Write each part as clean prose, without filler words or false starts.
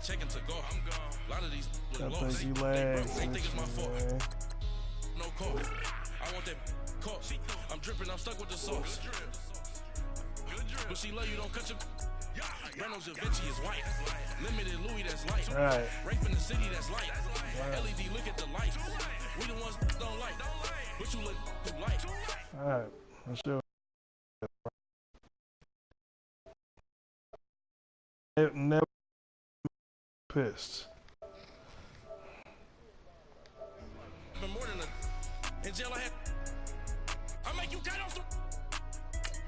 checking to go. I'm gone. A lot of these I think you lagged. They think it's my fault. No call. I want that call. I'm dripping, I'm stuck with the sauce. But she love you, don't cut your. Reynolds Da Vinci is white. Limited Louis, that's light. Right. Rape in the city, that's light. LED, look at the lights. We the ones don't like. But you look too light. All right. Let's do it. Never pissed. More than a in jail I had. I make you cut off the.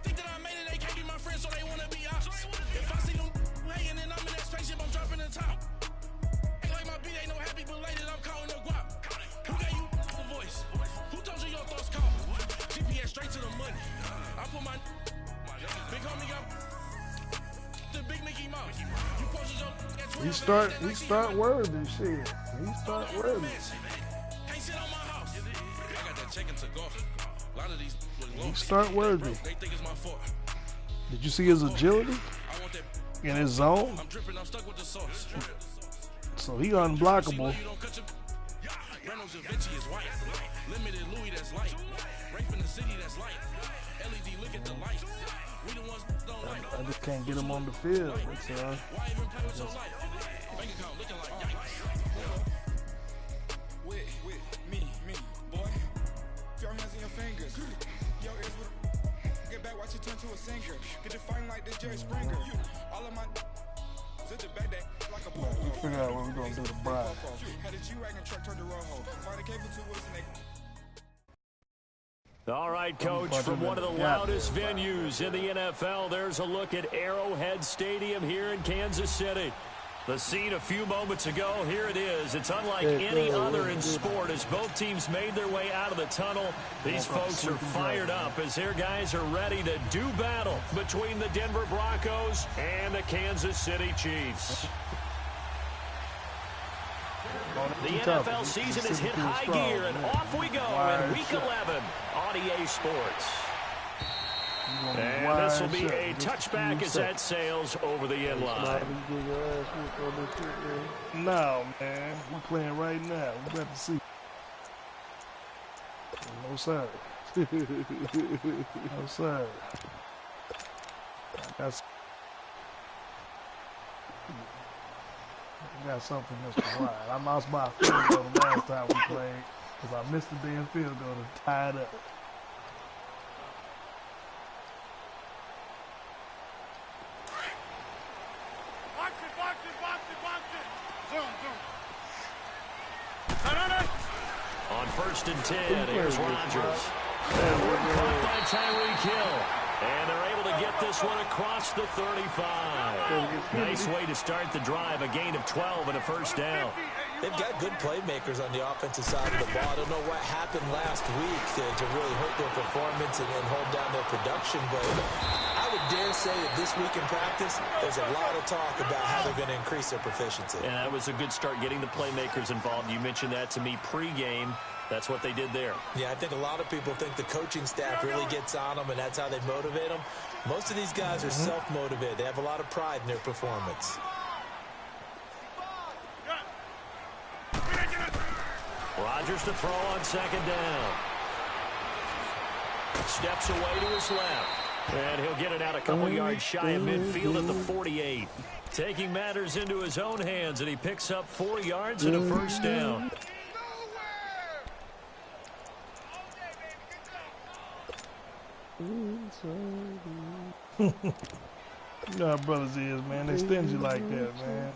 Think that I made it, they can't be my friends, so they wanna be out. If I see them hating and I'm in that spaceship, I'm dropping the top. Ain't like my beat ain't no happy belated, I'm calling no guap. Who gave you the voice? Who told you your thoughts call? GPS straight to the money. I put my big homie up. The big Mickey Mouse. You posted your at 12. He start worthy shit. He start worthy. Can't sit on my house. I got that checking to go. A lot of these He start worthy. they think it's my fault. Did you see his agility I want that in his zone? I'm dripping, I'm stuck with the sauce. So he unblockable. You don't cut your Reynolds Da Vinci is white. Limited Louis, that's light. Rape in the city, that's light. LED, look at the lights. We the ones don't like. I just can't get him on the field. That's all. Why even play with your life? Bank account looking like yikes. With me, boy. Your hands in your fingers. Your ears with get back, watch you turn to a singer. Get to fighting like this Jerry Springer. All of my zip the back that like a popo. Figure out what we're gonna do to Brian. Had a G-Wagon truck turned to Rojo. Find a cable 2 wheels and they. All right, Coach, from one of the loudest venues in the NFL, there's a look at Arrowhead Stadium here in Kansas City. The scene a few moments ago, here it is. It's unlike any other in sport as both teams made their way out of the tunnel. These folks are fired up as their guys are ready to do battle between the Denver Broncos and the Kansas City Chiefs. The NFL season has hit high gear, and off we go in Week 11 on EA Sports. And this will be a touchback as that sails over the end line. No, man. We're playing right now. We're about to see. No, sir. No, sir. I got something, Mr. Ryan. I lost my field goal the last time we played because I missed the damn field goal to tie it up. On 1st and 10, here's Rodgers. Caught by Tyreek Hill. And they're able to get this one across the 35. Nice way to start the drive. A gain of 12 and a first down. They've got good playmakers on the offensive side of the ball. I don't know what happened last week to really hurt their performance and hold down their production, but I would dare say that this week in practice, there's a lot of talk about how they're going to increase their proficiency. And that was a good start getting the playmakers involved. You mentioned that to me pregame. That's what they did there. Yeah, I think a lot of people think the coaching staff really gets on them, and that's how they motivate them. Most of these guys are self-motivated. They have a lot of pride in their performance. Rodgers to throw on 2nd down. Steps away to his left. And he'll get it out a couple yards shy of midfield at the 48. Taking matters into his own hands, and he picks up 4 yards and a first down. You know how brothers is, man. They stingy like that, man.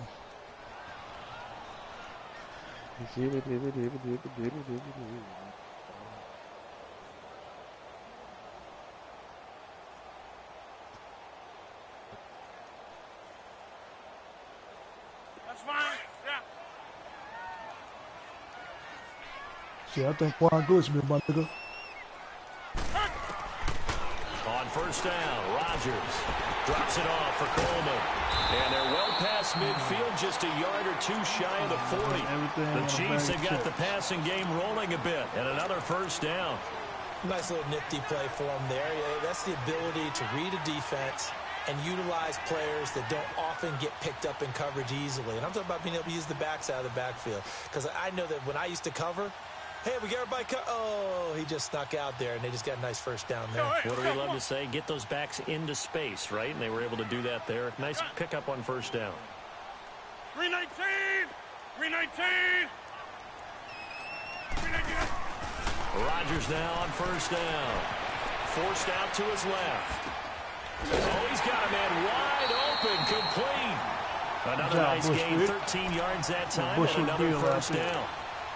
That's fine. Yeah. Shit, I think Quan glitched me, my nigga. On 1st down, Rodgers drops it off for Coleman. And they're well past midfield, just a yard or two shy of the 40. The Chiefs have got the passing game rolling a bit, and another first down. Nice little nifty play for them there. Yeah, that's the ability to read a defense and utilize players that don't often get picked up in coverage easily. And I'm talking about being able to use the backside of the backfield. Because I know that when I used to cover, hey, we got everybody oh, he just snuck out there, and they just got a nice first down there. What do we love to say? Get those backs into space, right? And they were able to do that there. Nice pickup on first down. 319! 319! 319! Rodgers now on first down. Forced out to his left. Oh, he's got a man wide open, complete. Another nice gain, 13 yards that time, and another first down.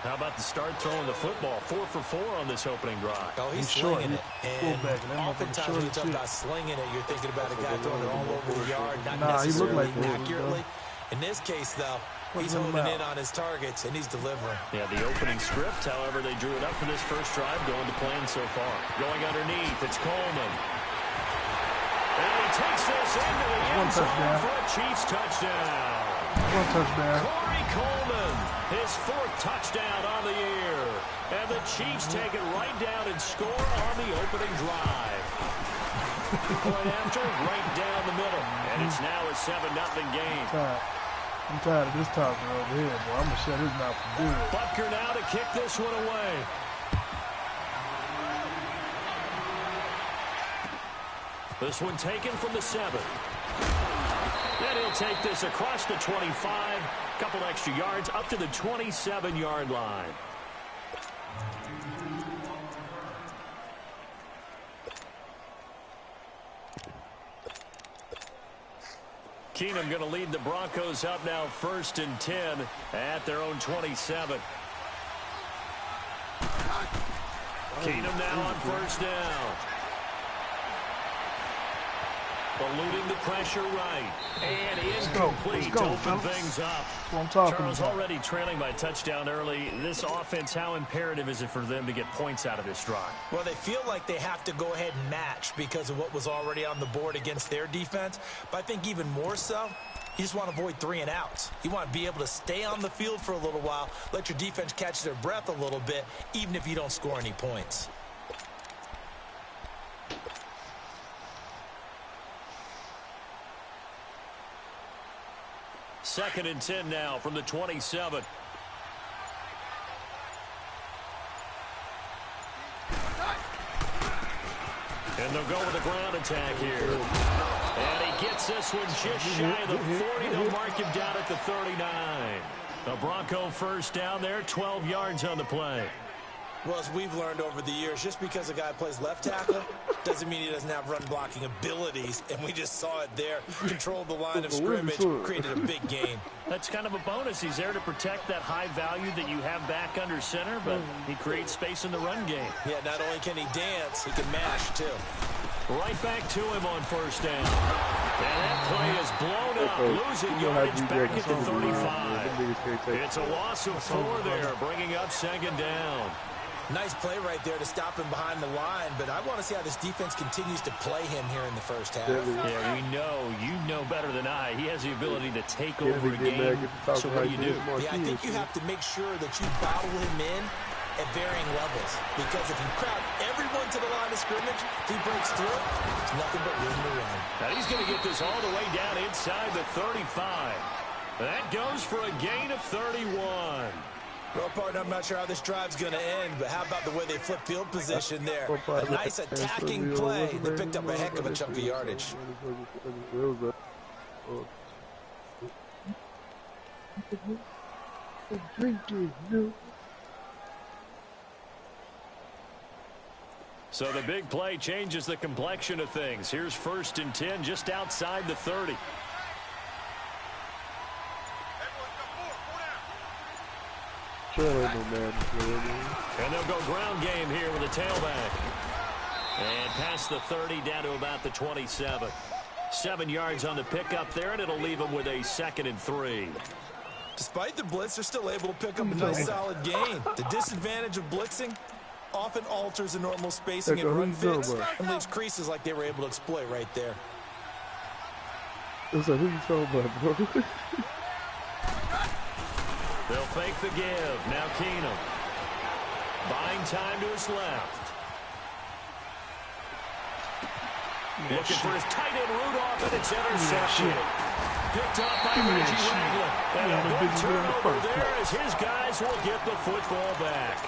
How about the start throwing the football? 4 for 4 on this opening drive. Oh, he's slinging it. And oftentimes when you talk about slinging it, you're thinking about a guy throwing it all over the yard, not necessarily accurately. In this case, though, he's honing in on his targets, and he's delivering. Yeah, the opening script, however, they drew it up for this first drive, going to plan so far. Going underneath, it's Coleman. And he takes this into the end zone for a Chiefs touchdown. One touchdown. Corey Coleman, his 4th touchdown on the year. And the Chiefs take it right down and score on the opening drive. Point after, right down the middle. And it's now a 7-0 game. I'm tired of this talking over here, boy. I'm going to shut his mouth for good. Butker now to kick this one away. This one taken from the 7. And he'll take this across the 25. Couple extra yards up to the 27-yard line. Keenum going to lead the Broncos up now 1st and 10 at their own 27. Keenum now on first down. Eluding the pressure right. And incomplete to open things up. That's what I'm talking Charles about. already trailing by touchdown early. This offense, how imperative is it for them to get points out of this drive? Well, they feel like they have to go ahead and match because of what was already on the board against their defense. But I think even more so, you just want to avoid 3 and outs. You want to be able to stay on the field for a little while, let your defense catch their breath a little bit, even if you don't score any points. Second and 10 now from the 27. And they'll go with a ground attack here. And he gets this one just shy of the 40. They'll mark him down at the 39. A Bronco first down there, 12 yards on the play. Well, as we've learned over the years, just because a guy plays left tackle doesn't mean he doesn't have run-blocking abilities, and we just saw it there. Controlled the line of scrimmage, created a big gain. That's kind of a bonus. He's there to protect that high value that you have back under center, but he creates space in the run game. Yeah, not only can he dance, he can mash, too. Right back to him on first down. And that play is blown up, losing yardage back at the 35. It's a loss of 4 there, bringing up second down. Nice play right there to stop him behind the line, but I want to see how this defense continues to play him here in the first half. Yeah, you know better than I. He has the ability to take over a game, so what do? Yeah, I think you have to make sure that you bottle him in at varying levels, because if you crowd everyone to the line of scrimmage, if he breaks through, it's nothing but room to run. Now he's going to get this all the way down inside the 35. That goes for a gain of 31. Well, partner, I'm not sure how this drive's going to end, but how about the way they flip field position there? A nice attacking play. They picked up a heck of a chunk of yardage. So the big play changes the complexion of things. Here's 1st and 10 just outside the 30. And they'll go ground game here with a tailback. And past the 30 down to about the 27. 7 yards on the pickup there, and it'll leave them with a 2nd and 3. Despite the blitz, they're still able to pick up a nice solid gain. The disadvantage of blitzing often alters the normal spacing and run fits and leaves creases like they were able to exploit right there. Who you talking about, bro? They'll fake the give. Now Keenum. Buying time to his left. Looking for his tight end Rudolph, and it's intercepted. Picked up by Reggie Ragland. And a big turnover there as his guys will get the football back.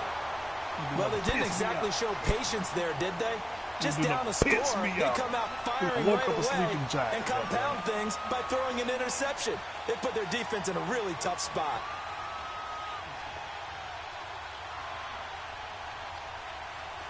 Well, they didn't exactly show patience there, did they? Just down a score, they come out firing right away and compound things by throwing an interception. They put their defense in a really tough spot.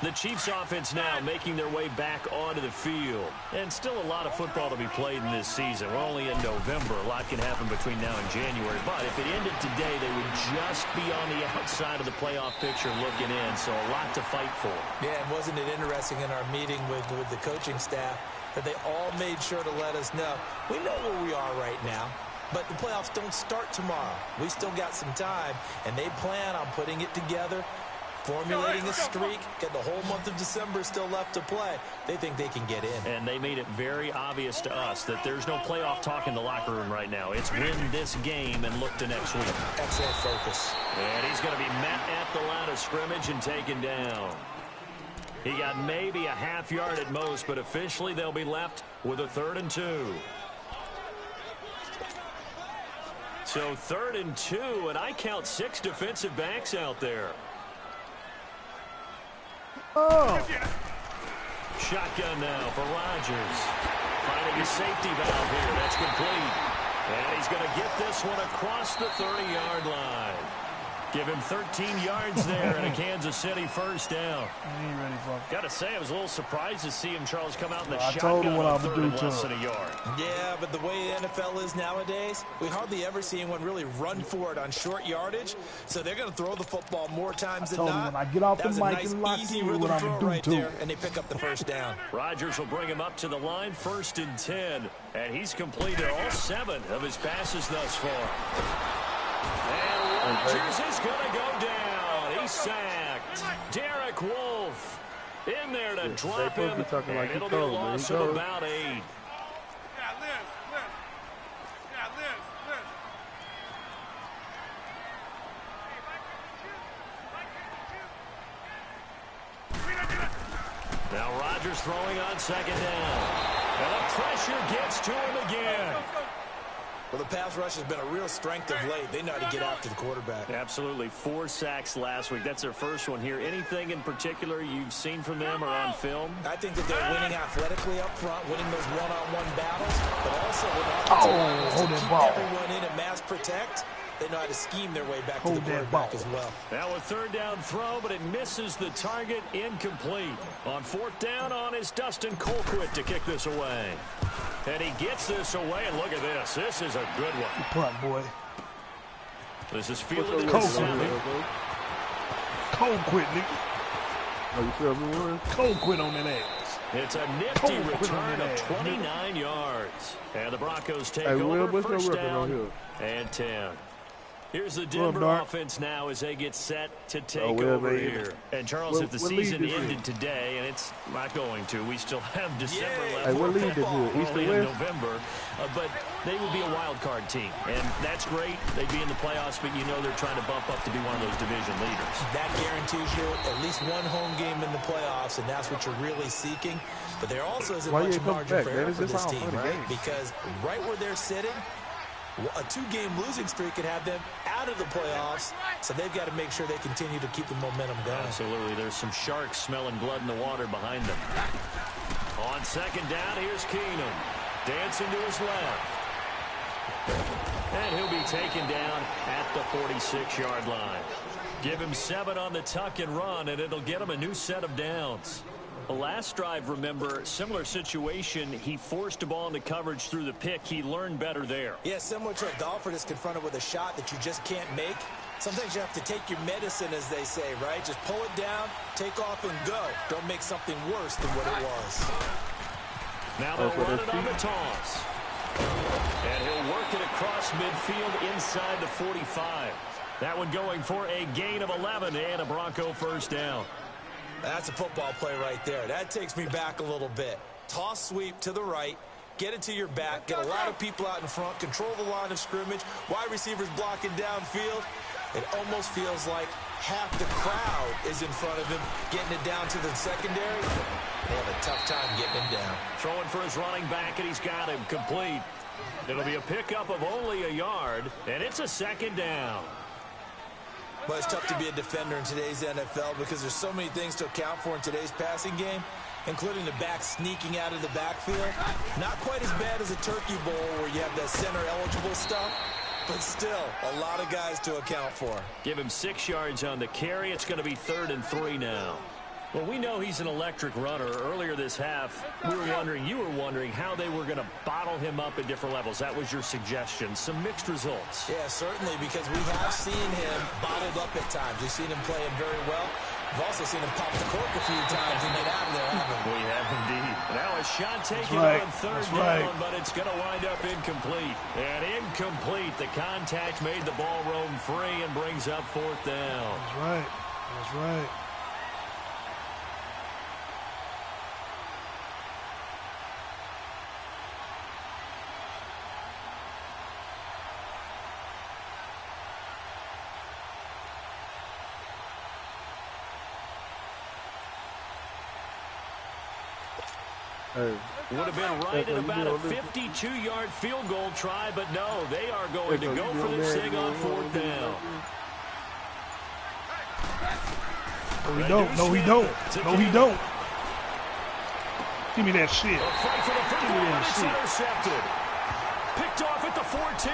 The Chiefs offense now making their way back onto the field. And still a lot of football to be played in this season. We're only in November. A lot can happen between now and January. But if it ended today, they would just be on the outside of the playoff picture looking in. So a lot to fight for. Yeah, and wasn't it interesting in our meeting with the coaching staff that they all made sure to let us know, we know where we are right now. But the playoffs don't start tomorrow. We still got some time, and they plan on putting it together, formulating a streak, get the whole month of December still left to play. They think they can get in. And they made it very obvious to us that there's no playoff talk in the locker room right now. It's win this game and look to next week. Excellent focus. And he's going to be met at the line of scrimmage and taken down. He got maybe a half yard at most, but officially they'll be left with a 3rd and 2. So 3rd and 2, and I count 6 defensive backs out there. Oh. Shotgun now for Rodgers. Finding his safety valve here. That's complete. And he's going to get this one across the 30-yard line. Give him 13 yards there and a Kansas City first down. He ain't ready for it. Got to say, I was a little surprised to see him, Charles, come out in the I shotgun told him what I on would 3rd do and to less him. than a yard. Yeah, but the way the NFL is nowadays, we hardly ever see anyone really run for it on short yardage. So they're going to throw the football more times than not. When I get off That the was a mic nice, and lock easy in, rhythm what I'm throw gonna do right to there, him. and they pick up the first down. Rodgers will bring him up to the line, 1st and 10. And he's completed all 7 of his passes thus far. And Rodgers is going to go down. He's sacked. Derek Wolfe in there to drop him. And it'll be a loss of about 8. Now Rodgers throwing on 2nd down. And the pressure gets to him again. Well, the pass rush has been a real strength of late. They know how to get after the quarterback. Absolutely. 4 sacks last week. That's their first one here. Anything in particular you've seen from them or on film? I think that they're winning athletically up front, winning those one-on-one battles, but also with offensive keep everyone in and mass protect. They know how to scheme their way back to the quarterback as well. Now a 3rd down throw, but it misses the target, incomplete. On 4th down on is Dustin Colquitt to kick this away. And he gets this away, and look at this. This is a good one. Punt, boy. This is fielded in the 7. Colquitt, nigga. Oh, you feel me? Colquitt on that ass. It's a nifty return of 29 yards. And the Broncos take over, 1st down and 10. Here's the Denver offense now as they get set to take over here. And, Charles, if the season ended today, and it's not going to, we still have December left for football, only in November, but they would be a wild card team. And that's great. They'd be in the playoffs, but you know they're trying to bump up to be one of those division leaders. That guarantees you at least one home game in the playoffs, and that's what you're really seeking. But there also isn't much margin for error for this team, right? Because right where they're sitting, a 2-game losing streak could have them out of the playoffs, so they've got to make sure they continue to keep the momentum going. Absolutely. There's some sharks smelling blood in the water behind them. On 2nd down, here's Keenum. Dancing to his left. And he'll be taken down at the 46-yard line. Give him 7 on the tuck and run, and it'll get him a new set of downs. The last drive, remember, similar situation. He forced a ball into coverage through the pick. He learned better there. Yeah, similar to a golfer that's confronted with a shot that you just can't make. Sometimes you have to take your medicine, as they say, right? Just pull it down, take off, and go. Don't make something worse than what it was. Now they'll run it on the toss. And he'll work it across midfield inside the 45. That one going for a gain of 11 and a Bronco 1st down. That's a football play right there. That takes me back a little bit. Toss sweep to the right. get it to your back, get a lot of people out in front, control the line of scrimmage, wide receivers blocking downfield. It almost feels like half the crowd is in front of him, getting it down to the secondary. They have a tough time getting him down. Throwing for his running back, and he's got him complete. It'll be a pickup of only a yard, and it's a second down. Well, it's tough to be a defender in today's NFL because there's so many things to account for in today's passing game, including the back sneaking out of the backfield. Not quite as bad as a turkey bowl where you have that center-eligible stuff, but still a lot of guys to account for. Give him 6 yards on the carry. It's going to be 3rd and 3 now. Well, we know he's an electric runner. Earlier this half, you were wondering how they were going to bottle him up at different levels. That was your suggestion. Some mixed results. Yeah, certainly, because we have seen him bottled up at times. We've seen him playing very well. We've also seen him pop the cork a few times and get out of there, haven't we? We have indeed. Now a shot taken on 3rd down, but it's going to wind up incomplete. And incomplete. The contact made the ball roam free and brings up 4th down. That's right. That's right. Would have been right at about a 52-yard field goal try, but no, they are going to go for this thing on 4th down. No, he don't. No, he don't. No, he don't. Give me that shit. Give me that shit. Intercepted. Picked off at the 14.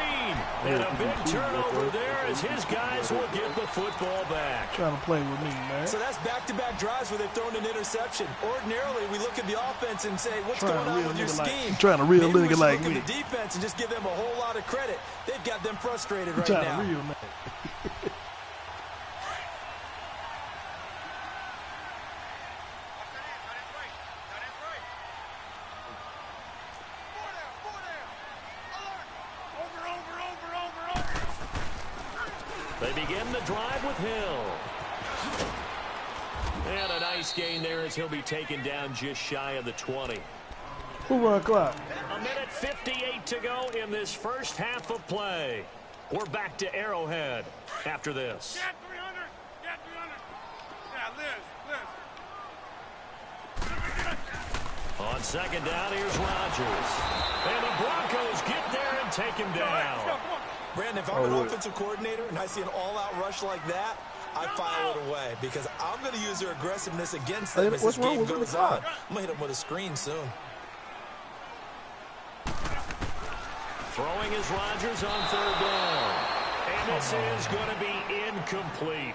And a big turnover there as his guys will get the football back. Trying to play with me, man. So that's back-to-back drives where they've thrown an interception. Ordinarily, we look at the offense and say, what's going on with your scheme? I'm trying to reel nigga like me. Maybe we should look at the defense and just give them a whole lot of credit. They've got them frustrated right now. Trying to reel, man. They begin the drive with Hill. And a nice gain there as he'll be taken down just shy of the 20. Who run clock? A minute 58 to go in this first half of play. We're back to Arrowhead after this. Get 300. Get 300. Yeah, Liz. On second down, here's Rodgers. And the Broncos get there and take him down. Brandon, if I'm an offensive coordinator and I see an all-out rush like that, I file it away because I'm going to use their aggressiveness against them as this game goes on. I'm going to hit them with a screen soon. Throwing is Rodgers on 3rd down. And this is going to be incomplete.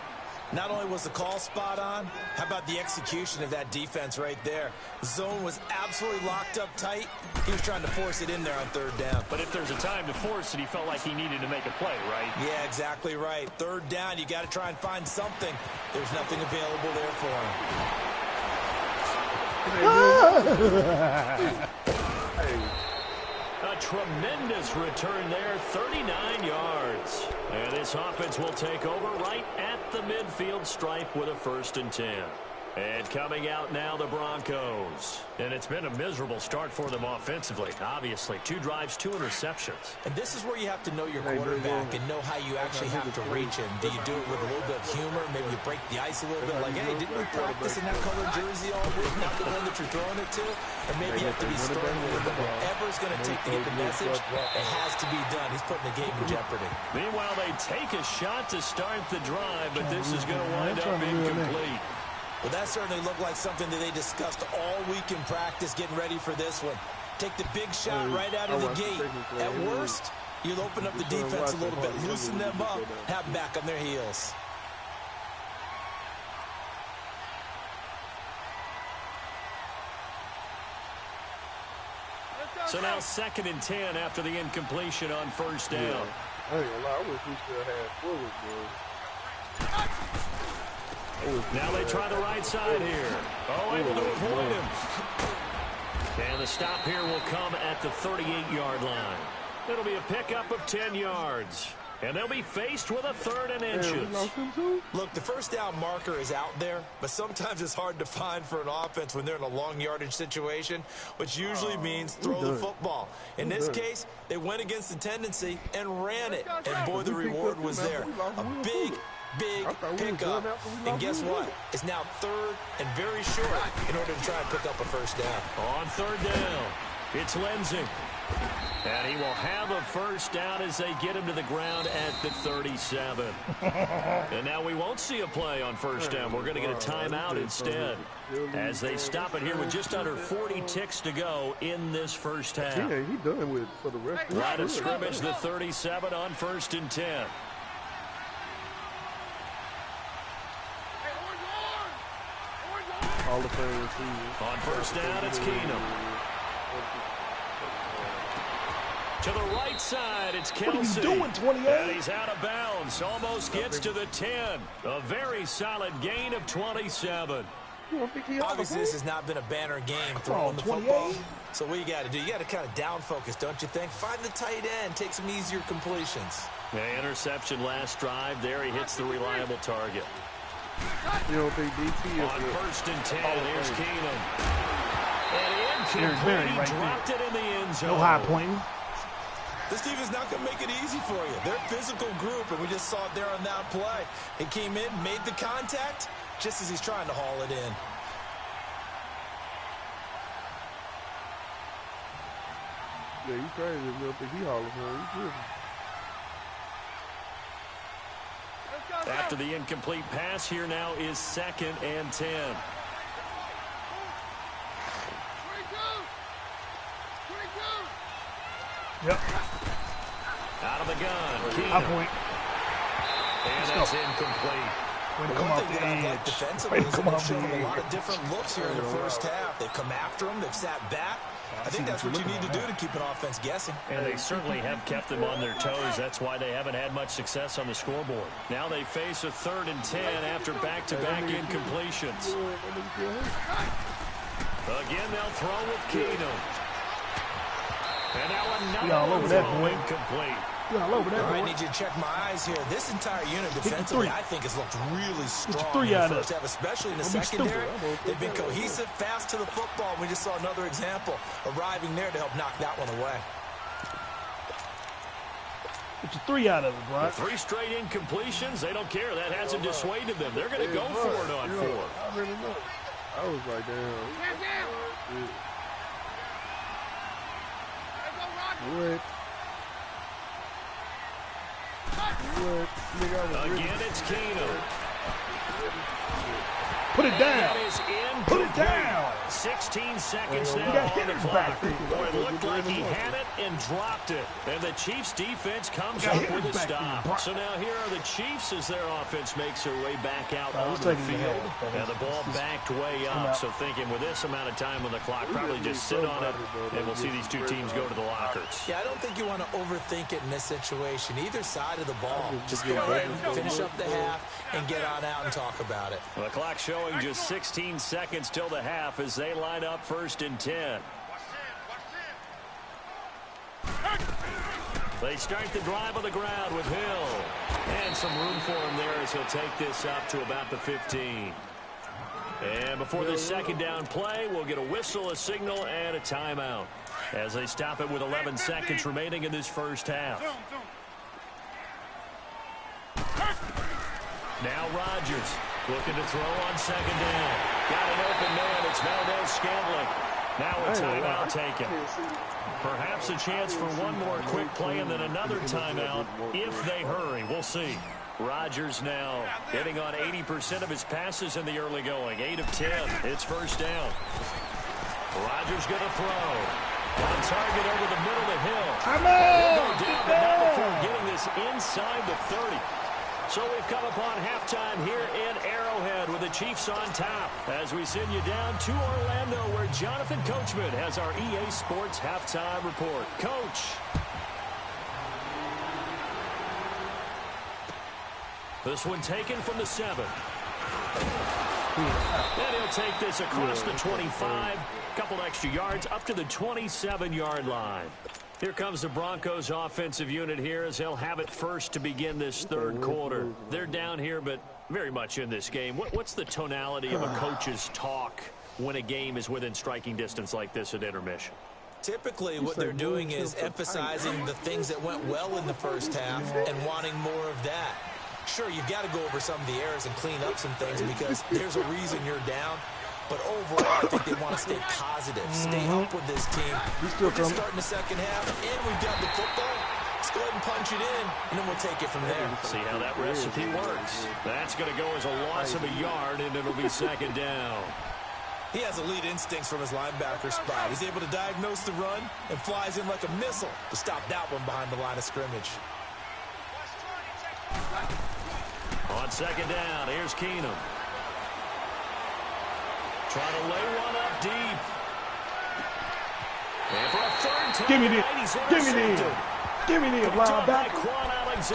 Not only was the call spot on, how about the execution of that defense right there? Zone was absolutely locked up tight. He was trying to force it in there on 3rd down. But if there's a time to force it, he felt like he needed to make a play, right? Yeah, exactly right. 3rd down, you got to try and find something. There's nothing available there for him. A tremendous return there, 39 yards. And this offense will take over right at the midfield stripe with a 1st and 10. And coming out now, the Broncos. And it's been a miserable start for them offensively, obviously. 2 drives, 2 interceptions. And this is where you have to know your quarterback and know how you actually have to reach him. Do you do it with a little bit of humor? Maybe you break the ice a little bit, like, hey, didn't we practice in that colored jersey all week, not the one that you're throwing it to? Or maybe you have to be stern with it. Whatever it's going to take to get the message, it has to be done. He's putting the game in jeopardy. Meanwhile, they take a shot to start the drive, but this is going to wind up incomplete. Well, that certainly looked like something that they discussed all week in practice, getting ready for this one. Take the big shot right out of the gate. At worst, you'll open up the defense a little bit, loosen them up, have them back on their heels. So now 2nd and 10 after the incompletion on 1st down. Yeah. I ain't gonna lie, I wish we still had forward, bro. Now they try the right side here. Oh, able to avoid him. And the stop here will come at the 38-yard line. It'll be a pickup of 10 yards. And they'll be faced with a 3rd and inches. Look, the first down marker is out there, but sometimes it's hard to find for an offense when they're in a long yardage situation, which usually means throw the football. In this case, they went against the tendency and ran it. And boy, the reward was there. A big pickup. And guess what? It's now 3rd and very short in order to try and pick up a first down. On 3rd down, it's Lindsay. And he will have a first down as they get him to the ground at the 37. And now we won't see a play on first down. We're going to get a timeout instead as they stop it here with just under 40 ticks to go in this first half. Yeah, he done with for the rest. Line of scrimmage, the 37 on 1st and 10. All the fans on first down, it's Keenum. To the right side, it's Kelsey. What are you doing, 28? And he's out of bounds. Almost gets to the 10. A very solid gain of 27. Obviously, this has not been a banner game throwing the football. So what you got to do, you got to kind of down focus, don't you think? Find the tight end, take some easier completions. The interception last drive. There he hits the reliable target. You don't think DT is on 1st and 10, here's Keenum. And incomplete, he dropped it in the end zone. No high pointing. This defense not going to make it easy for you. They're a physical group, and we just saw it there on that play. He came in, made the contact, just as he's trying to haul it in. Yeah, you crazy. You don't think he hauling for him. After the incomplete pass, here now is 2nd and 10. Yep. Out of the gun. High point. And that's incomplete. Way to come off the edge. Defensively, they've shown a lot of different looks here in the first half. They've come after him. They've sat back. I think that's what you need to do to keep an offense guessing. And they certainly have kept them on their toes. That's why they haven't had much success on the scoreboard. Now they face a 3rd and 10 after back-to-back incompletions. Again, they'll throw with Keenum. And now another incomplete. Yeah, all over that. I need you to check my eyes here. This entire unit defensively, I think, has looked really strong in the first half, especially in the secondary. They've been cohesive, fast to the football. We just saw another example arriving there to help knock that one away. Get your 3 out of it, Brian. 3 straight incompletions. They don't care. That hasn't dissuaded them. They're going to go for it on 4. I really know. I was like, damn. What? Again, it's Keenum. Put it down. That is Put it down. 16 seconds now on the clock. Boy, it looked like he had it and dropped it. And the Chiefs' defense comes up with a stop. So now here are the Chiefs as their offense makes their way back out on the field. And the ball backed way up. So thinking with this amount of time on the clock, probably just sit on it, and we'll see these two teams go to the lockers. Yeah, I don't think you want to overthink it in this situation. Either side of the ball. Just go ahead and finish up the half and get on out and talk about it. The clock showing just 16 seconds till the half as they line up 1st and 10. They start the drive on the ground with Hill. And some room for him there as he'll take this up to about the 15. And before the 2nd down play, we'll get a whistle, a signal, and a timeout as they stop it with 11 seconds remaining in this first half. Now Rodgers looking to throw on 2nd down. Got an open man. It's Valdez-Scantling. Now a timeout taken. Perhaps a chance for one more quick play and then another timeout if they hurry. We'll see. Rodgers now hitting on 80% of his passes in the early going. 8 of 10. It's 1st down. Rodgers going to throw. On target over the middle to Hill. I'm out. Down, but not before getting this inside the 30. So we've come upon halftime here in Arrowhead with the Chiefs on top as we send you down to Orlando where Jonathan Coachman has our EA Sports halftime report. Coach. This one taken from the 7. And he'll take this across the 25. Couple extra yards up to the 27-yard line. Here comes the Broncos offensive unit here as they'll have it first to begin this third quarter. They're down here, but very much in this game. What's the tonality of a coach's talk when a game is within striking distance like this at intermission? Typically, what they're doing is emphasizing the things that went well in the first half and wanting more of that. Sure, you've got to go over some of the errors and clean up some things because there's a reason you're down. But overall, I think they want to stay positive, stay up with this team. We're just starting the second half, and we've got the football. Let's go ahead and punch it in, and then we'll take it from there. See how that recipe works. That's going to go as a loss of a yard, and it'll be second down. He has elite instincts from his linebacker spot. He's able to diagnose the run and flies in like a missile to stop that one behind the line of scrimmage. On second down, here's Keenum. Trying to lay one up deep. And for a third time, give me the linebacker.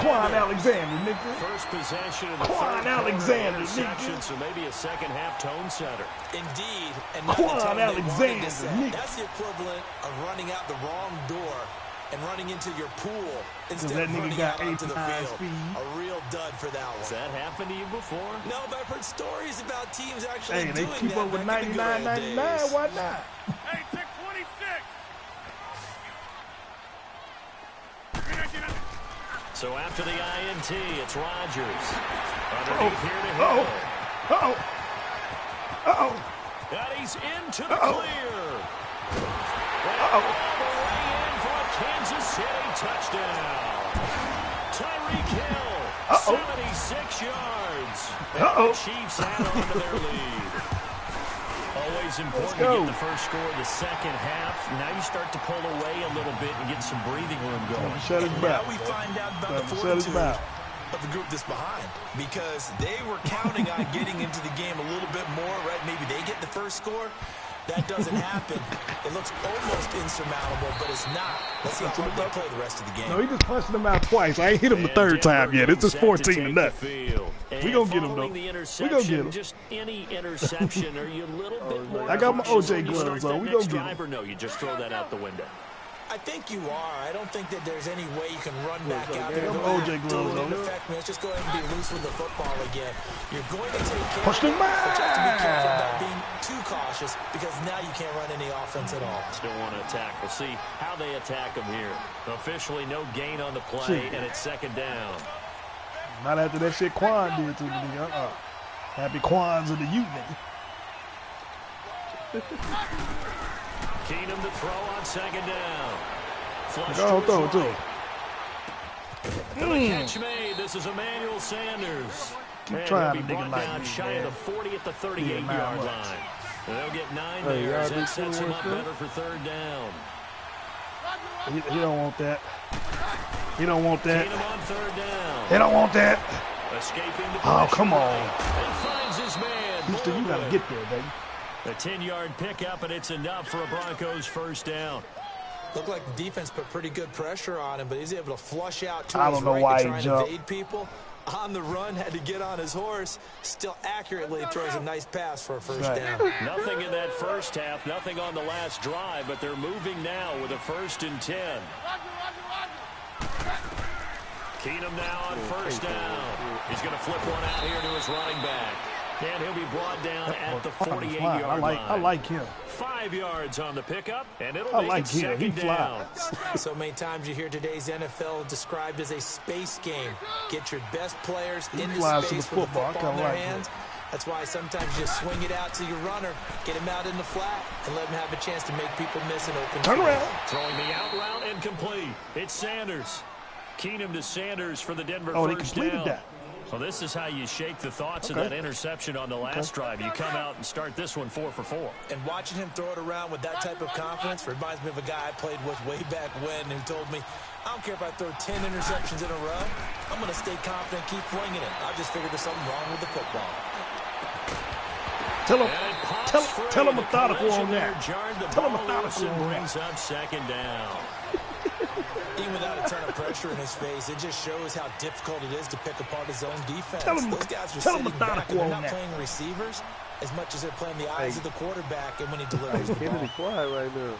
Quan Alexander, nigga. First possession of the Quan Alexander, nigga. So maybe a second half tone setter. Indeed. And Quan Alexander, nigga. That's the equivalent of running out the wrong door and running into your pool instead of running out onto the field. A real dud for that one. Has that happened to you before? No, but I've heard stories about teams actually doing that. Hey, they keep up with 99.99. Why not? Hey, check 26. So after the INT, it's Rodgers. Underneath here to Hill. And he's into the clear. All the way in for a Kansas City touchdown. Tyreek Hill, 76 yards. And the Chiefs add on to their lead. Always important to get the first score of the second half. Now you start to pull away a little bit and get some breathing room going. Shut his mouth. Now we find out about the fortitude of the group that's behind, because they were counting on getting into the game a little bit more, right? Maybe they get the first score. That doesn't happen. It looks almost insurmountable, but it's not. Let's see how hard they play the rest of the game. No, he just punched him out twice. I ain't hit him the third time yet. It's just 14-0. We gonna get him though. We gonna get him. Just any interception, are you a little bit more? I got my OJ gloves on. We gonna get him. Or no, you just throw that out the window. I think you are. I don't think that there's any way you can run back out there. OJ gloves on. Let's just go ahead and be loose with the football again. You're going to take care of it, but you have to be careful about being too cautious, because now you can't run any offense at all. Still want to attack. We'll see how they attack them here. Officially no gain on the play, and it's second down. Not after that shit Quan did to me. Happy Quans of the youth, nigga. Keenum to throw on second down. Flush throw it to him. The catch made. This is Emmanuel Sanders. Keep trying to be brought down shy of the 40 at the 38-yard line. They'll get 9 there as that sets him up better for third down. He don't want that. He don't want that. Keenum on third down. He don't want that. Escaping the oh, come on. And finds his man. Houston, you got to get there, baby. A 10-yard pickup, and it's enough for a Broncos first down. Looked like the defense put pretty good pressure on him, but he's able to flush out to his right to try and evade people. On the run, had to get on his horse. Still accurately throws a nice pass for a first down. Nothing in that first half, nothing on the last drive, but they're moving now with a 1st and 10. Keenum now on first down. He's going to flip one out here to his running back. And he'll be brought down at the 48-yard line. I like him. 5 yards on the pickup, and it'll make it second down. So many times you hear today's NFL described as a space game. Get your best players into space with the football in their hands. That's why sometimes you just swing it out to your runner, get him out in the flat, and let him have a chance to make people miss an open Turn around. Throwing the out route incomplete. It's Sanders. Keenum to Sanders for the Denver first down. He completed that. Well, this is how you shake the thoughts of that interception on the last drive. You come out and start this one 4 for 4. And watching him throw it around with that type of confidence reminds me of a guy I played with way back when who told me, I don't care if I throw 10 interceptions in a row. I'm going to stay confident, keep flinging it. I just figured there's something wrong with the football. Tell him methodical on that. Tell him methodical on brings up second down. Even without a ton of pressure in his face, it just shows how difficult it is to pick apart his own defense. Those guys are sitting back and they're not playing receivers as much as they're playing the eyes of the quarterback and when he delivers the ball. Quiet right now.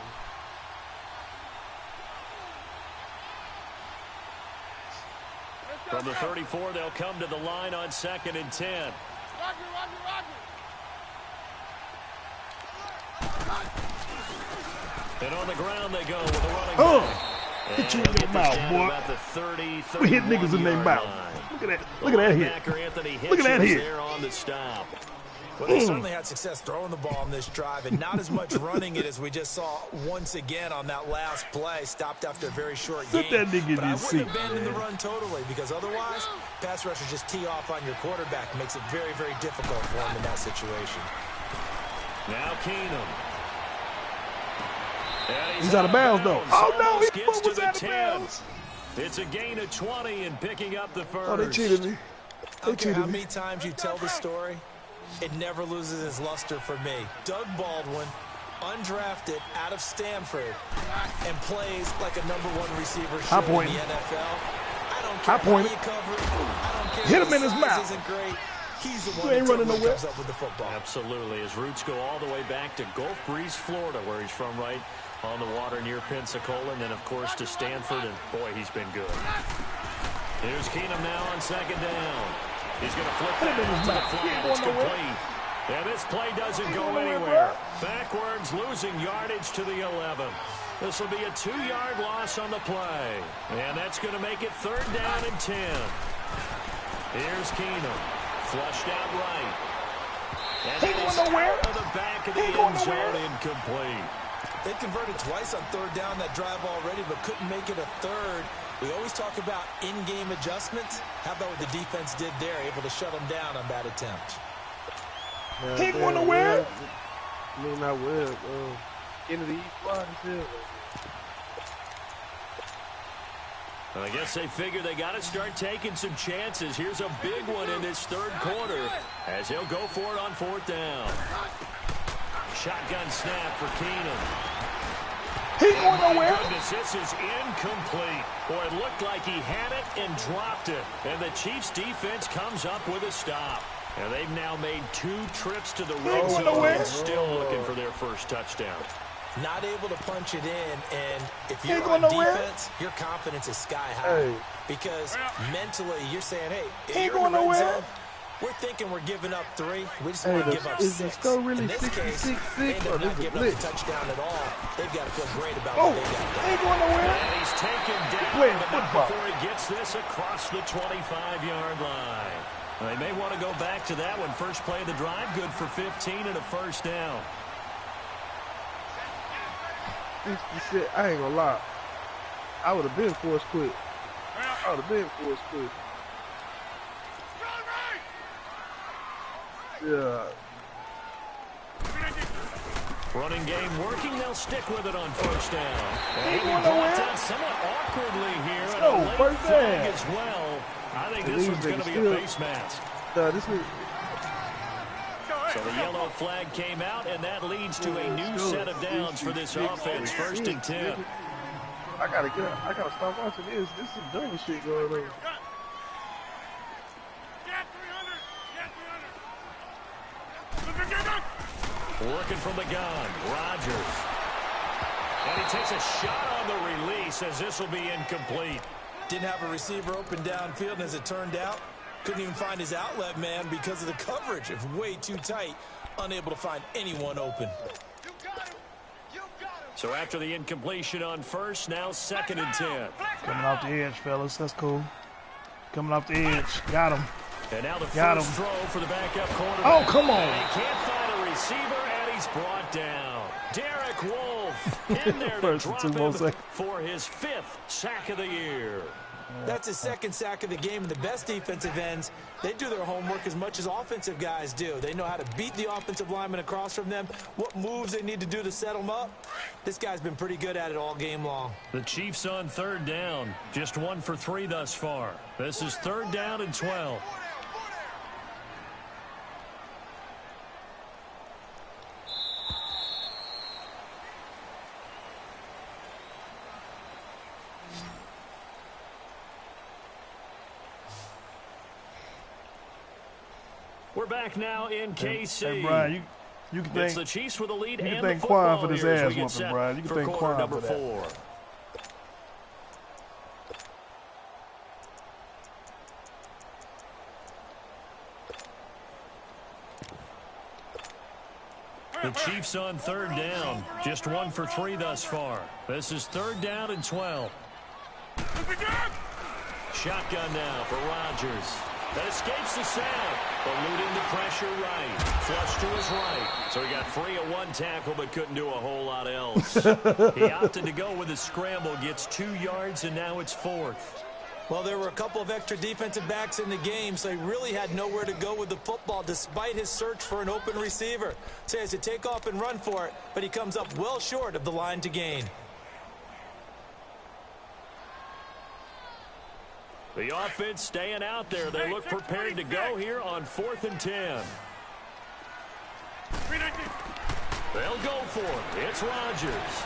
From the 34, they'll come to the line on 2nd and 10. And on the ground they go with a running back. Hit you in your mouth, boy. We hit niggas in their mouth. Look at that. Look at that hit. Look at that hit. There on the stop. Well, they certainly had success throwing the ball on this drive and not as much running it as we just saw once again on that last play. Stopped after a very short game. That nigga but I seat, wouldn't abandon the run totally because otherwise, pass rushers just tee off on your quarterback. It makes it very, very difficult for him in that situation. Now Keenum. He's out of bounds, though. Oh, no, he gets to was the out of 10. bounds. It's a gain of 20 and picking up the first. Oh, they cheated me. I don't care how many times you tell the story, it never loses its luster for me. Doug Baldwin, undrafted out of Stanford, and plays like a #1 receiver should in the NFL. I don't care how you cover it. I don't care hit him in his mouth. Isn't great. He's the one ain't running nowhere. comes up with the football. Absolutely. His roots go all the way back to Gulf Breeze, Florida, where he's from, right on the water near Pensacola, and then, of course, to Stanford, and, boy, he's been good. Here's Keenum now on 2nd down. He's going to flip that to the flat. It's complete. Yeah, this play doesn't go anywhere. Backwards, losing yardage to the 11. This will be a 2-yard loss on the play. And that's going to make it 3rd down and 10. Here's Keenum. Flushed out right. And Ain't going nowhere. To the back of the end zone, incomplete. They converted twice on 3rd down that drive already, but couldn't make it a 3rd. We always talk about in-game adjustments. How about what the defense did there, able to shut them down on that attempt? Ain't going nowhere. I mean, I will. Into the East squad is here. I guess they figure they got to start taking some chances. Here's a big one in this 3rd quarter as he'll go for it on 4th down. Shotgun snap for Keenum. He going nowhere. Goodness, this is incomplete. Boy, it looked like he had it and dropped it. And the Chiefs defense comes up with a stop. And they've now made 2 trips to the red zone and still looking for their first touchdown. Not able to punch it in, and if you're on defense, your confidence is sky high. Because mentally, you're saying, hey, if you're in the red zone, we're thinking we're giving up 3. We just want to give up 6. Really in this case, they end up not giving up the touchdown at all. They've got to feel great about what they got done. Ain't going nowhere. And he's taken down before he gets this across the 25-yard line. They may want to go back to that one. First play of the drive, good for 15 and a 1st down. 66, I ain't gonna lie. I would have been forced quit. I would have been forced quit. Yeah. Running game working. They'll stick with it on 1st down. And he brought down somewhat awkwardly here. And a late flag as well. I think this one's going to be a face mask. So the yellow flag came out, and that leads to a new set of downs for this offense. 1st and 10. I gotta stop watching this. This is some dumb shit going on. Working from the gun, Rodgers. And he takes a shot on the release as this will be incomplete. Didn't have a receiver open downfield, and as it turned out, couldn't even find his outlet man because of the coverage. It's way too tight, unable to find anyone open. So after the incompletion on 1st, now 2nd and 10. Coming off the edge, fellas. That's cool. Coming off the edge. Got him. And now the first throw for the backup quarterback. Oh, come on. And he can't find a receiver, and he's brought down. Derek Wolfe in there to drop him for his 5th sack of the year. That's his 2nd sack of the game, and the best defensive ends, they do their homework as much as offensive guys do. They know how to beat the offensive lineman across from them, what moves they need to do to set them up. This guy's been pretty good at it all game long. The Chiefs on 3rd down, just 1 for 3 thus far. This is 3rd down and 12. We're back now in KC. Hey, Brian, you can thank the Chiefs with the lead you can and thank the Quan football for this here ass whooping, Brian. You can thank Quan for that. 4. The Chiefs on 3rd down. Just 1 for 3 thus far. This is 3rd down and 12. Shotgun now for Rodgers. That escapes the sound. Eluding the pressure right. Flush to his right. So he got free of 1 tackle but couldn't do a whole lot else. He opted to go with a scramble. Gets 2 yards and now it's 4th. Well, there were a couple of extra defensive backs in the game, so he really had nowhere to go with the football despite his search for an open receiver. So he has to take off and run for it, but he comes up well short of the line to gain. The offense staying out there. They look prepared to go here on 4th and 10. They'll go for it. It's Rodgers.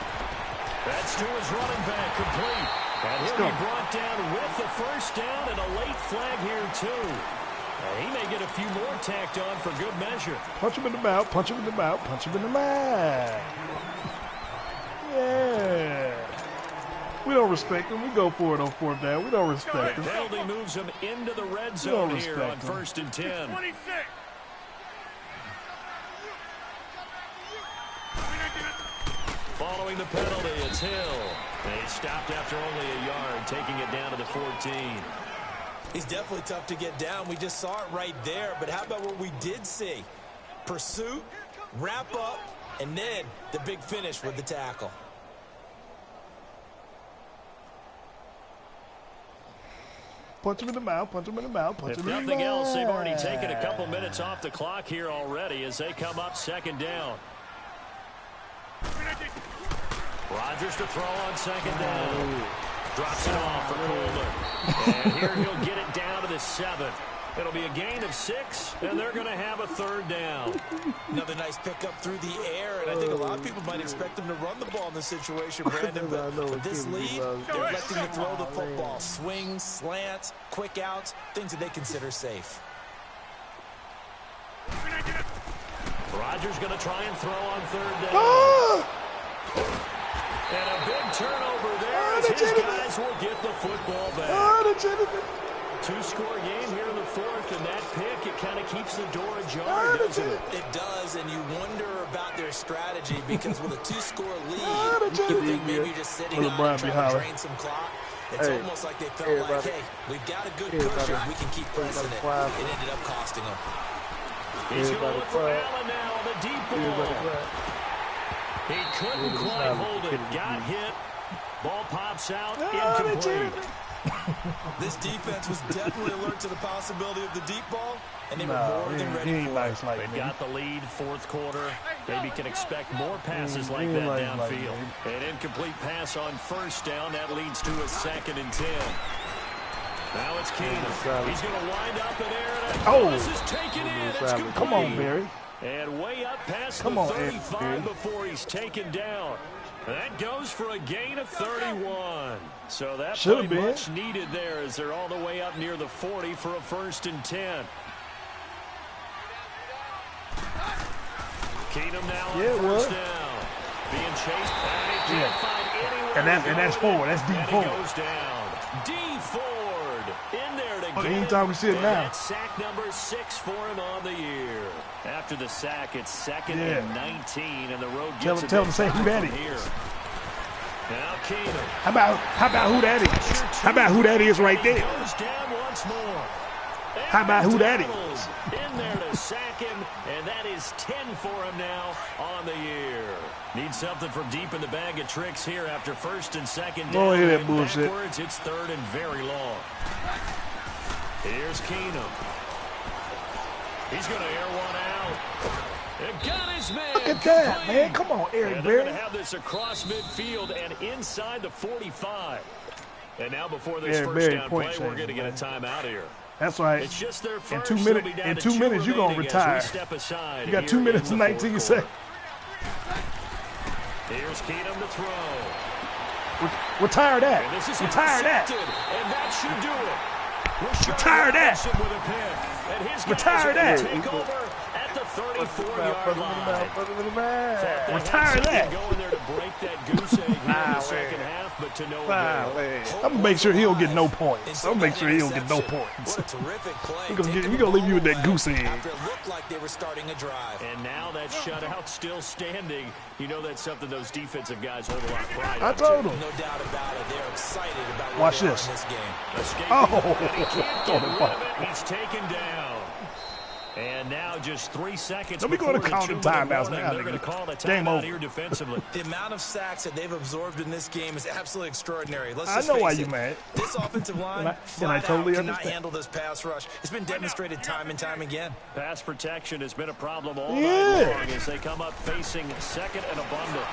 That's to his running back, complete. And he'll be brought down with the first down and a late flag here, too. He may get a few more tacked on for good measure. Punch him in the mouth, punch him in the mouth, punch him in the mouth. Yeah. We don't respect him. We go for it on 4th down. We don't respect him. Penalty moves him into the red zone here on 1st and 10. 26. Following the penalty, it's Hill. They stopped after only a yard, taking it down to the 14. He's definitely tough to get down. We just saw it right there. But how about what we did see? Pursuit, wrap up, and then the big finish with the tackle. Punch him in the mouth, punch him in the mouth, punch him in the mouth. If nothing else, they've already taken a couple minutes off the clock here already as they come up 2nd down. Rodgers to throw on 2nd down. Drops it off for Coleman. And here he'll get it down to the 7th. It'll be a gain of 6, and they're going to have a 3rd down. Another nice pickup through the air, and I think a lot of people might expect him to run the ball in this situation, Brandon. But with this lead, they're electing to throw the football. Swings, slants, quick outs, things that they consider safe. Rodgers going to try and throw on 3rd down. And a big turnover there as his guys will get the football back. 2-score game here in the 4th, and that pick, it kind of keeps the door ajar, doesn't it? It does, and you wonder about their strategy because with a 2-score lead, you think maybe you're just sitting on and trying to drain some clock. It's almost like they felt like, hey, we've got a good cushion. We can keep pressing it. It ended up costing them. He's going to look for Allen now on the deep ball. He couldn't quite hold it. Got hit. Ball pops out. Incomplete. This defense was definitely alert to the possibility of the deep ball, and they were more than ready for it. They've got the lead 4th quarter. Maybe can expect more passes like that downfield. An incomplete pass on 1st down. That leads to a 2nd and 10. Now it's Keenum. He's going to wind up in there. This is taken in. It's complete. Come on, Barry. And way up past the 35 before he's taken down. That goes for a gain of 31. So that play much needed there as they're all the way up near the 40 for a 1st and 10. Keenum now on 1st down. Being chased. And he can't find anyone. And that's forward. That's deep forward. Goes down. D. Ford in there to get anytime we see it now. That's sack number 6 for him on the year. After the sack, it's 2nd and 19, and the road gets tell him say who that is. Here. Now Keenum. How about who that is? How about who that is right there? Goes down once more. How about who that is? In there to sack him, and that is 10 for him now on the year. Need something from deep in the bag of tricks here after 1st and 2nd down. Oh, hear that bullshit. Backwards, it's 3rd and very long. Here's Keenum. He's going to air one out. And got his man. Look at that, man. Come on, Eric Berry. They're going to have this across midfield and inside the 45. And now before this first down play, we're going to get a timeout here. That's right. It's just their first. In 2 minutes, you're going to retire. You got 2 minutes and 19 seconds. Here's Keenum to throw. Retire that. Retire that. And that should do it. Retire that. With a pick. And his retire that. Take over at the 34-yard line. Retire that. Going there to break that goose egg here in the second half, but to no avail. I'm gonna make sure he don't get no points. I'm gonna make sure he don't get no points. What a terrific play. We're gonna leave you with that goose egg. After it looked like they were starting a drive. And now that shutout still standing. You know that's something those defensive guys hold a lot of pride I on. told him. No doubt about it. They're excited about where Watch they are this. in this game. Escaping, Oh. and he can't get rid of it. He's taken down. And now just 3 seconds. Let me go to before the counting 2-minute timeouts warning, now, they're going to nigga. call the Game timeout over. here defensively. The amount of sacks that they've absorbed in this game is absolutely extraordinary. Let's I just know face why it. you mad. This offensive line And I flat totally out cannot understand. handle this pass rush. It's been demonstrated time and time again. Pass protection has been a problem all Yeah. night long as they come up facing second and abundant.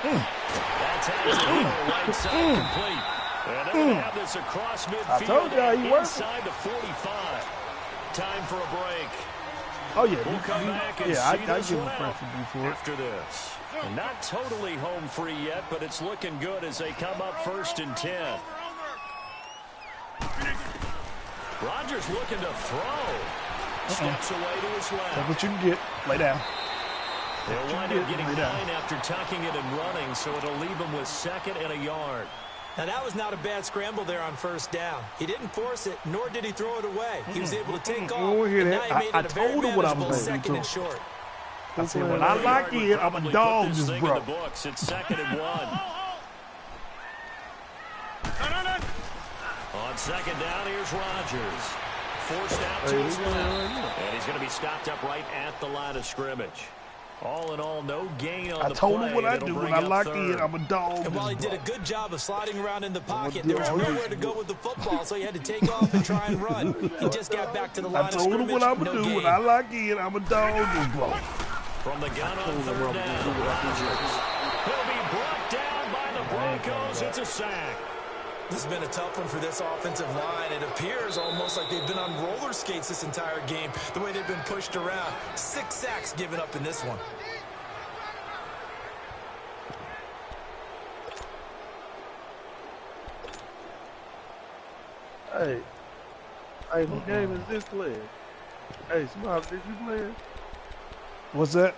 That's out to the right side complete. And they're going to have this across midfield told y'all he working. inside the 45. Time for a break. Oh yeah, We'll come back and I see give this him one out preference for it. after this. And not totally home free yet, but it's looking good as they come up 1st and 10. Rodgers looking to throw. Steps away to his That's left. what you can get. Lay down. They'll wind up getting Lay 9 down. after tucking it and running, so it'll leave them with 2nd and a yard. Now, that was not a bad scramble there on 1st down. He didn't force it, nor did he throw it away. He was able to take off, Oh, hear and that? now he made I it a very told him what I was manageable gonna do 2nd to and him. short. I said, when I lock in, I'm a dog This this thing bro. in the books. It's 2nd and 1. On 2nd down, here's Rodgers. Forced out to his left. And he's going to be stopped up right at the line of scrimmage. All in all, no gain on I the told play. him what I and it'll do. When bring I up lock 3rd. in, I'm a dog And while he this did a bro. good job of sliding around in the pocket, do there was all nowhere this. to go with the football, so he had to take off and try and run. He just got back to the line I of told him scrimmage, what I'm no gonna do. gain. When I lock in, I'm a dog this bro. From the gun on 3rd down, Rodgers. He'll be brought down by the Broncos. It's a sack. This has been a tough one for this offensive line. It appears almost like they've been on roller skates this entire game, the way they've been pushed around. 6 sacks given up in this one. Hey, what game is this playing? Hey, Smile, did you play it? What's that?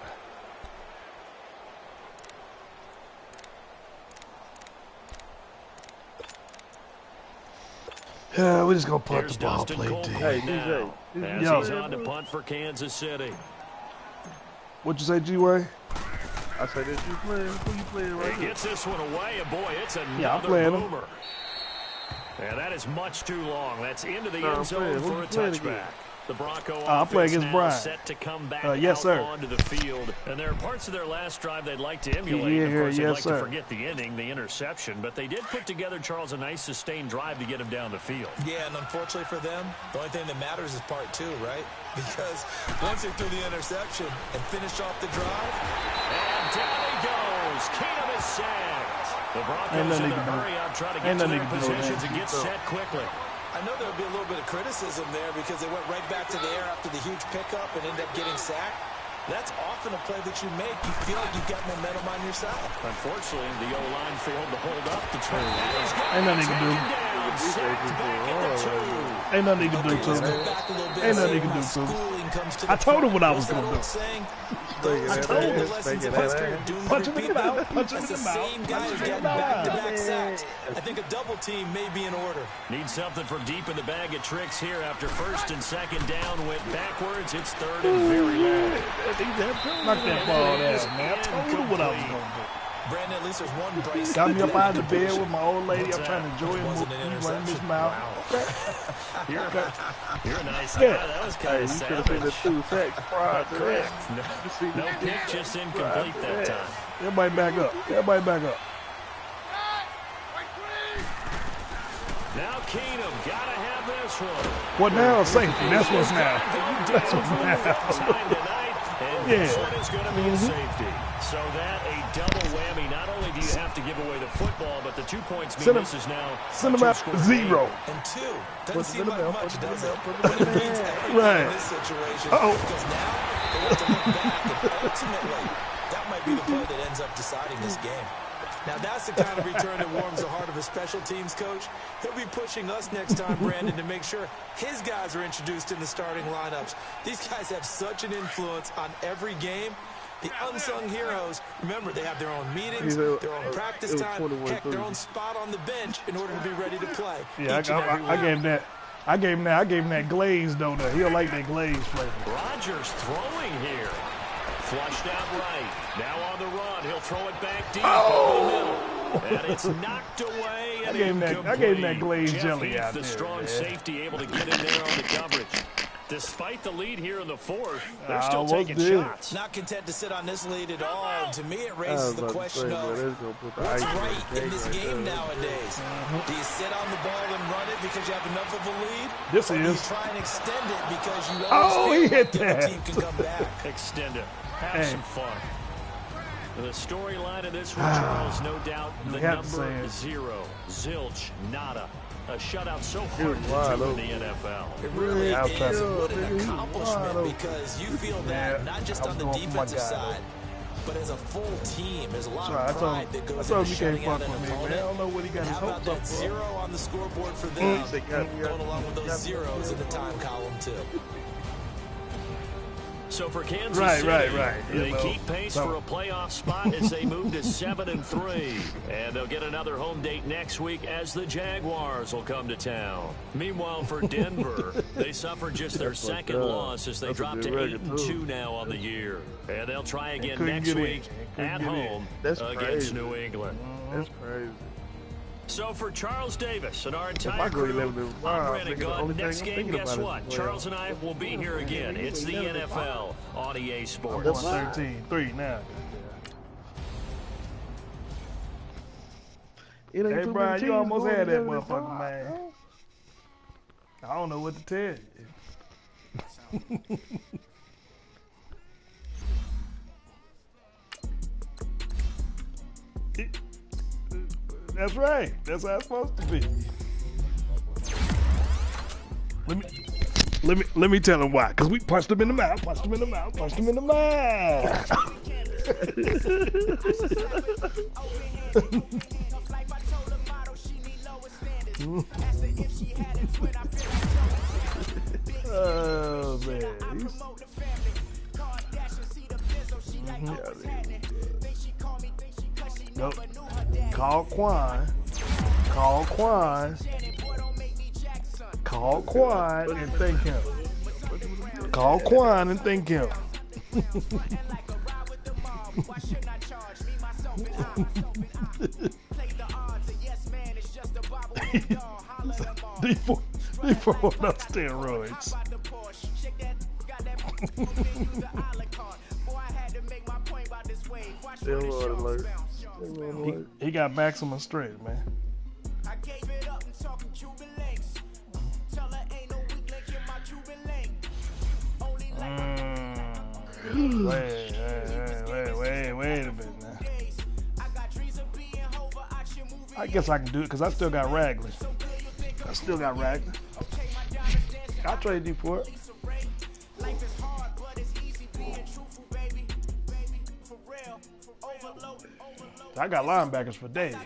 Yeah, we're just gonna punt Here's the ball, Dustin play Colbert D. Hey, now. DJ. As Yo. he's on to punt for Kansas City. What'd you say, G-Way? I said, did you play? Who you playing right He here? gets this one away, and boy, it's another Yeah, I'm playing him. boomer. And that is much too long. That's into the No, end I'm zone playing. Who for you a playing touchback. against? The Bronco I'm playing offense against now Brian. set to come back Yes, out sir. onto the field. And there are parts of their last drive they'd like to emulate. Yeah, Of course, they'd yes, like sir. to forget the inning, the interception. But they did put together, Charles, a nice sustained drive to get him down the field. Yeah, and unfortunately for them, the only thing that matters is part 2, right? Because once they threw the interception and finished off the drive, And down he goes. Keenum is sacked. The Ain't Broncos nothing in he a can do. hurry up, trying to get Ain't to nothing their he can do, positions man. and get set quickly. I know there would be a little bit of criticism there because they went right back to the air after the huge pickup and ended up getting sacked. That's often a play that you make. You feel like you've got momentum on your side. Unfortunately, the O-line failed to hold up the try. Ain't nothing he can do. Ain't nothing he can do to me. Ain't nothing he can do to me. I told him what I was gonna do. I told him. Punch him in the mouth. Punch him in That's the the mouth. same guy who's getting back-to-back sacks. I think a double team may be in order. Need something from deep in the bag of tricks here after 1st and 2nd down went backwards. It's 3rd and very low. Knock that ball down, man. I told him what I was gonna do. Brandon, at least there's one brace. Got me up out of the bed with my old lady. I'm trying to enjoy him. Wasn't an He's running his interception. mouth. You're a nice guy. Yeah. That was Hey, kind you of should have seen the savage. 2 sacks prior to that. Correct. You see No the pick, just incomplete that time. Everybody back up. Everybody back up. Now Keenum, gotta have this one. What now? Safety. That's what's now. That's what's now. Time tonight, and this one is going to be a safety. So that a double whammy. Not only do you have to give away the football, but the 2 points mean Send him- this is now Send him out two-score 0. And 2 Put doesn't it seem in the like mail, much, put it in does the it? mail, put it But in it the means mail. everything Right. in this situation. Uh-oh. Because now they have to look back, and ultimately, that might be the play that ends up deciding this game. Now that's the kind of return that warms the heart of a special teams coach. He'll be pushing us next time, Brandon, to make sure his guys are introduced in the starting lineups. These guys have such an influence on every game. The unsung heroes, remember, they have their own meetings, their own practice time, heck, their own spot on the bench in order to be ready to play. Yeah, I gave him that glaze donut. He'll like that glaze flavor. Rodgers throwing here. Flushed out right. Now on the run. He'll throw it back deep over the middle. And it's knocked away. And I gave him that glazed Jeff jelly Heath, out the there. strong Man. safety, able to get in there on the coverage. Despite the lead here in the fourth, they're still taking shots. Not content to sit on this lead at all. And to me, it raises the question of what's right in this game nowadays. Do you sit on the ball and run it because you have enough of a lead? This or do you is. try and extend it because you He feel hit the that. team can come back? Extend it. Have some fun. The storyline of this one, Charles, no doubt, the number 0. Zilch, nada. A shutout so hard to do in the NFL. It really is. What an accomplishment, because you feel that not just on the defensive side, but as a full team. There's a lot of pride that goes into shutting out an opponent. I don't know what he got his How about hopes up that for. 0 on the scoreboard for them, going along with those zeros in the time column, too. So for Kansas City, they keep pace So- for a playoff spot as they move to 7-3. And they'll get another home date next week as the Jaguars will come to town. Meanwhile, for Denver, they suffered just their second loss as they dropped to 8-2 now on the year. And they'll try again next week at home against New England. That's crazy. So for Charles Davis and our I entire go crew, 11-5, I'm Brandon the only Gunn. thing Next I'm game, thinking guess about is what? the Charles and I will be here again. It's the NFL on EA I'm Sports. going 13-3 now. Hey, Brian, you almost had that motherfucker, man. I don't know what to tell you. That's right. That's how it's supposed to be. Let me tell him why. Cause we punched him in the mouth. Punched him in the mouth. Punched him in the mouth. Oh man. Nope. Call Quan. Call Quan. Call Quan and thank him. Call Quan and thank him. D4 on steroids. He got maximum strength, man. I gave it up and talking Cuban links. Tell her ain't no weak link in my Cuban link. Only wait a minute now. I guess I can do it because I still got Raglan. I'll trade you for it. I got linebackers for days.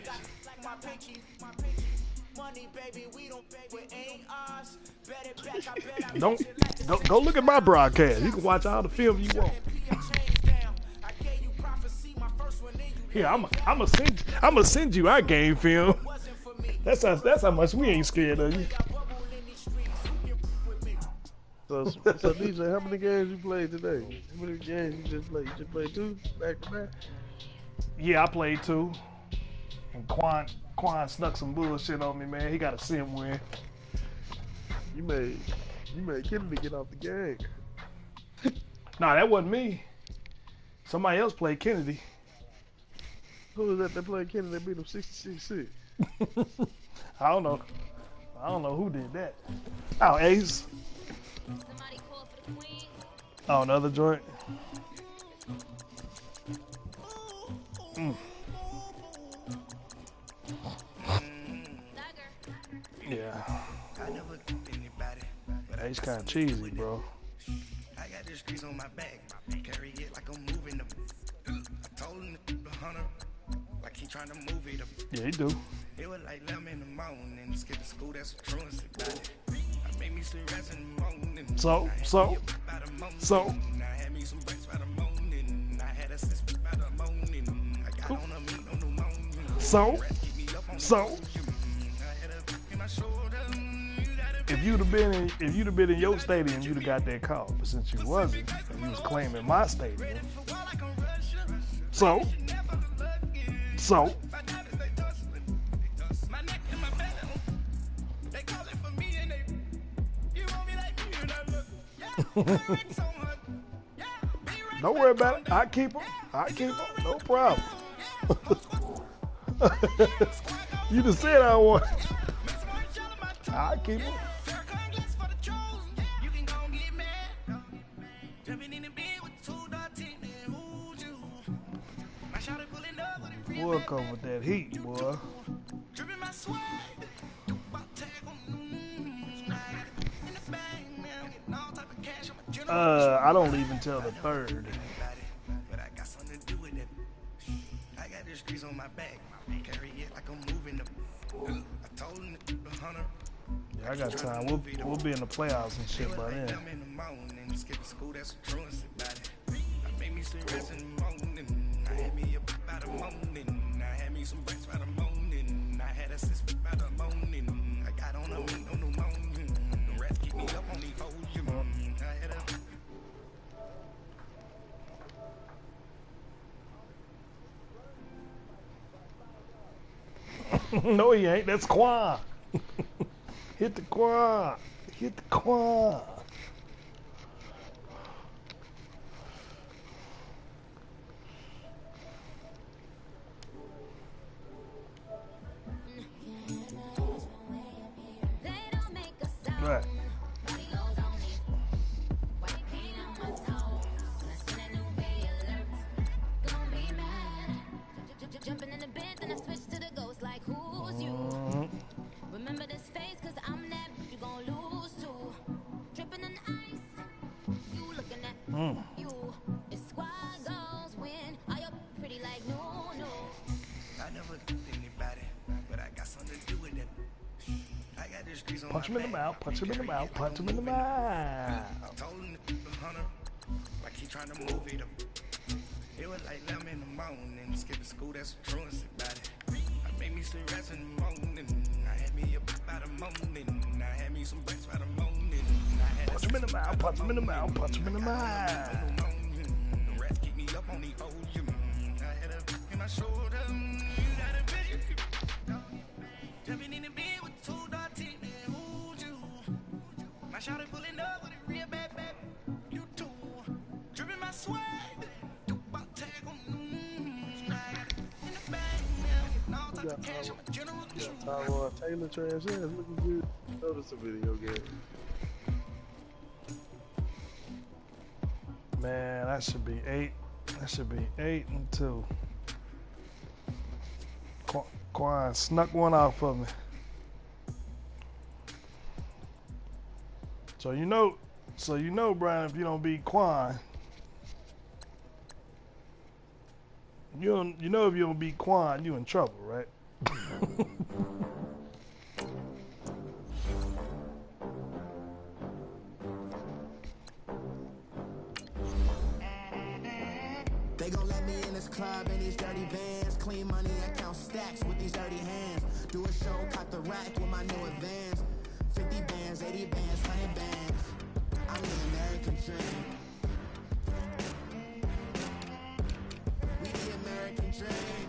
Don't go look at my broadcast. You can watch all the film you want. Here, I'ma send you our game film. That's how much we ain't scared of you. So DJ, how many games you played today? How many games you just played? You just played 2 back to back? Yeah, I played 2. And Quan snuck some bullshit on me, man. He got a sim win. You made Kennedy get off the game. Nah, that wasn't me. Somebody else played Kennedy. Who was that played Kennedy that beat him 66-6? I don't know who did that. Oh, Ace. Oh, another joint. Yeah. Ace kind of cheesy, bro. I got this grease on my back. Carry it like I'm moving the. I told him to 100. Like keep trying to move it up. Yeah, he do. It was like 11 in the morning. Skipping school, that's the truest about it. I made me sleep rest in the morning. So. I had me some breaks by the morning. I had a sister by the morning. I got on a meat on the morning. So. If you'd have been in your stadium, you'd have got that call. But since you wasn't, and you was claiming my stadium. So. Don't worry about it. I keep them. No problem. You just said I want. I keep them. Boy, come with that heat, boy. I don't leave until the 3rd. But I got something to do with it. I got this grease on my back. Carry it like I'm moving the. I told him the hunter. Yeah, I got time. We'll be in the playoffs and shit by then. I'm in the morning. Skipping school, that's the truest about it. I made me sleep rest in the morning. I had me up by the morning. I had me some breaks by the morning. I had a sister by the morning. I got on a meat on the morning. The rest keep me up on the volume. I had a No, he ain't. That's Quan. Hit the Quan. Right. Jumping in the bed, then I switch to the ghost like who's you? Remember this face, cause I'm that you gon' lose too. Dripping in the ice, you looking at you. It's squad goals win. Are you pretty like no? I never did anybody, but I got something to do with it. I got this grease on Punch him my in the back. mouth. Punch him in the mouth. Punch him in the mouth. I told him the hunter. I keep trying to move it up. It was like 11 in the morning. Skipping school, that's the truest about it. I made me sleep rest in the morning. I had me up by the morning. I had me some breaks by the morning. Punch him in the mouth. Punch him in the mouth. Punch him in the mouth. The rest keep me up on the volume. I had a in my shoulder. You got a vision. Jumping in the bed with 2 dark teeth. Who'd you? My shawty pulling up with a real bad. You too. Dripping my swag. Taylor trash ass looking good. Notice a video game. Man, that should be 8. That should be 8-2. Quan snuck one off of me. So you know, Brian, if you don't beat Quan, you know if you don't beat Quan, you in trouble, right? They gon' let me in this club in these dirty vans. Clean money, I count stacks with these dirty hands. Do a show, cop the rack with my new advance. 50 bands, 80 bands, 100 bands. I'm the American dream. We the American dream.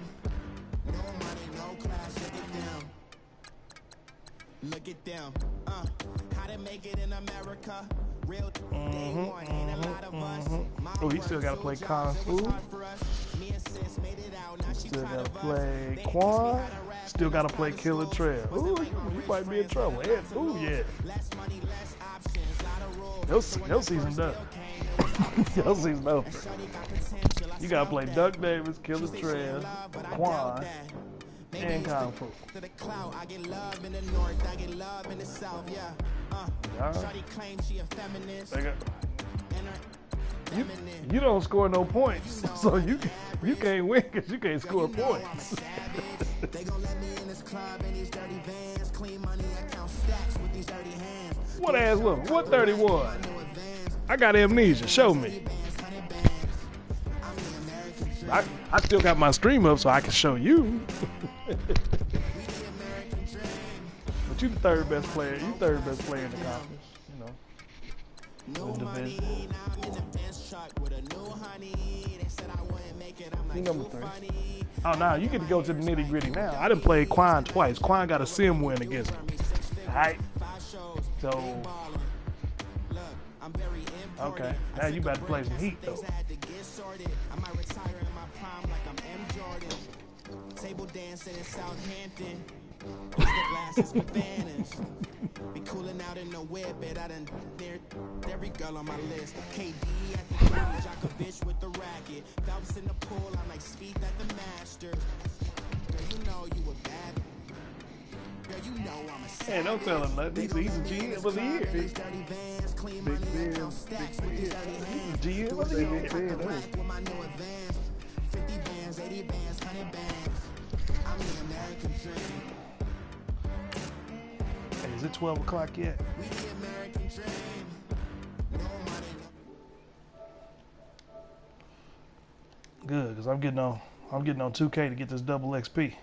No money, no class, look at them. Look at them. How to make it in America. Real day one, ain't a lot of us. Oh, he still gotta play Kung Fu. Still gotta play Quan. Still gotta play Killer Trail. Ooh, you might be in trouble. Ooh, yeah. Your season done. Your season over. You gotta play Duck Davis, Killer Trail, Quan, and Kung Fu. I get love in the north, I get love in the south, yeah. Shawty claims she a feminist. You don't score no points, so you can't win because you can't score points. They gon' let me in this club in these dirty vans. Clean money, I count stacks with these dirty hands. What ass look? What 31? I got amnesia. Show me. I still got my stream up so I can show you. But you the third best player. You third best player in the conference. You know. The division. You number 3. Oh, now you get to go to the nitty gritty now. I done played Quan twice. Quan got a sim win against me. Alright. So. Okay. Now you about to play some heat though. Table dancing in Southampton. Glasses for banners. Be cooling out in the whip, but I done there every girl on my list. KD at the beach, Djokovic with the racket. Phelps in the pool, I'm like Speed at the Masters. Girl, you know you a bad. Girl, you know I'm a. Hey, don't tell him nothing. He's a GM of the year. Big Ben, he's a GM of the year. 50 bands, 80 bands, 100 bands. I'm the American dream. Hey, is it 12 o'clock yet? We the American dream. No money. Good, because I'm getting on 2K to get this double XP.